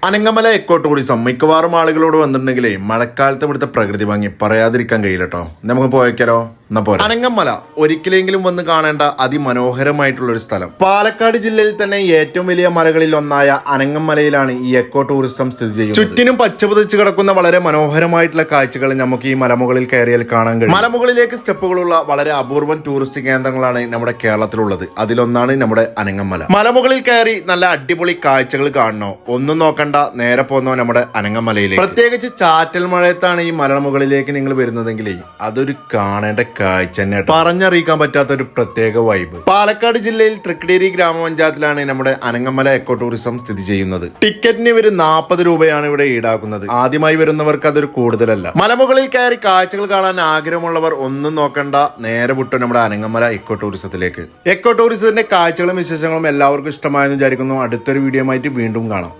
Anangamala eco tourism മിക്കവാറും ആളുകളോട് വന്നിട്ടുണ്ടെങ്കിലേ മഴക്കാലത്ത് ഇവിടുത്തെ പ്രകൃതി ഭംഗി പറയാതിരിക്കാൻ കഴിയില്ല കേട്ടോ. നമുക്ക് പോയേക്കാലോ. എന്നാ പോലെ അനങ്ങമല ഒരിക്കലെങ്കിലും വന്ന് കാണേണ്ട അതിമനോഹരമായിട്ടുള്ള ഒരു സ്ഥലം. പാലക്കാട് ജില്ലയിൽ തന്നെ ഏറ്റവും വലിയ മലകളിൽ ഒന്നായ അനങ്ങമലയിലാണ് ഈ എക്കോ ടൂറിസം സ്ഥിതി ചെയ്യുന്നത്. ചുറ്റിനും പച്ചപുതച്ച് കിടക്കുന്ന വളരെ മനോഹരമായിട്ടുള്ള കാഴ്ചകൾ നമുക്ക് ഈ മലമുകളിൽ കയറിയാൽ കാണാൻ കഴിയും. മലമുകളിലേക്ക് സ്റ്റെപ്പുകളുള്ള വളരെ അപൂർവം ടൂറിസ്റ്റ് കേന്ദ്രങ്ങളാണ് നമ്മുടെ കേരളത്തിലുള്ളത്. അതിലൊന്നാണ് നമ്മുടെ അനങ്ങമല. മലമുകളിൽ കയറി നല്ല അടിപൊളി കാഴ്ചകൾ കാണണോ, ഒന്നും നോക്കണ്ട, നേരെ പോന്നോ നമ്മുടെ അനങ്ങമലയിലേക്ക്. പ്രത്യേകിച്ച് ചാറ്റൽ മഴയത്താണ് ഈ മലമുകളിലേക്ക് നിങ്ങൾ വരുന്നതെങ്കിൽ അതൊരു കാണേണ്ട കാഴ്ച തന്നെ, പറഞ്ഞറിയിക്കാൻ പറ്റാത്ത ഒരു പ്രത്യേക വൈബ്. പാലക്കാട് ജില്ലയിൽ തൃക്കടേരി ഗ്രാമപഞ്ചായത്തിലാണ് നമ്മുടെ അനങ്ങമല എക്കോ ടൂറിസം സ്ഥിതി ചെയ്യുന്നത്. ടിക്കറ്റിന് ഇവര് 40 രൂപയാണ് ഇവിടെ ഈടാക്കുന്നത്. ആദ്യമായി വരുന്നവർക്ക് അതൊരു കൂടുതലല്ല. മലമുകളിൽ കയറി കാഴ്ചകൾ കാണാൻ ആഗ്രഹമുള്ളവർ ഒന്നും നോക്കണ്ട, നേരെ വിട്ടു നമ്മുടെ അനങ്ങമല എക്കോ ടൂറിസത്തിലേക്ക്. എക്കോ ടൂറിസത്തിന്റെ കാഴ്ചകളും വിശേഷങ്ങളും എല്ലാവർക്കും ഇഷ്ടമായെന്ന് വിചാരിക്കുന്നു. അടുത്തൊരു വീഡിയോ ആയിട്ട് വീണ്ടും കാണാം.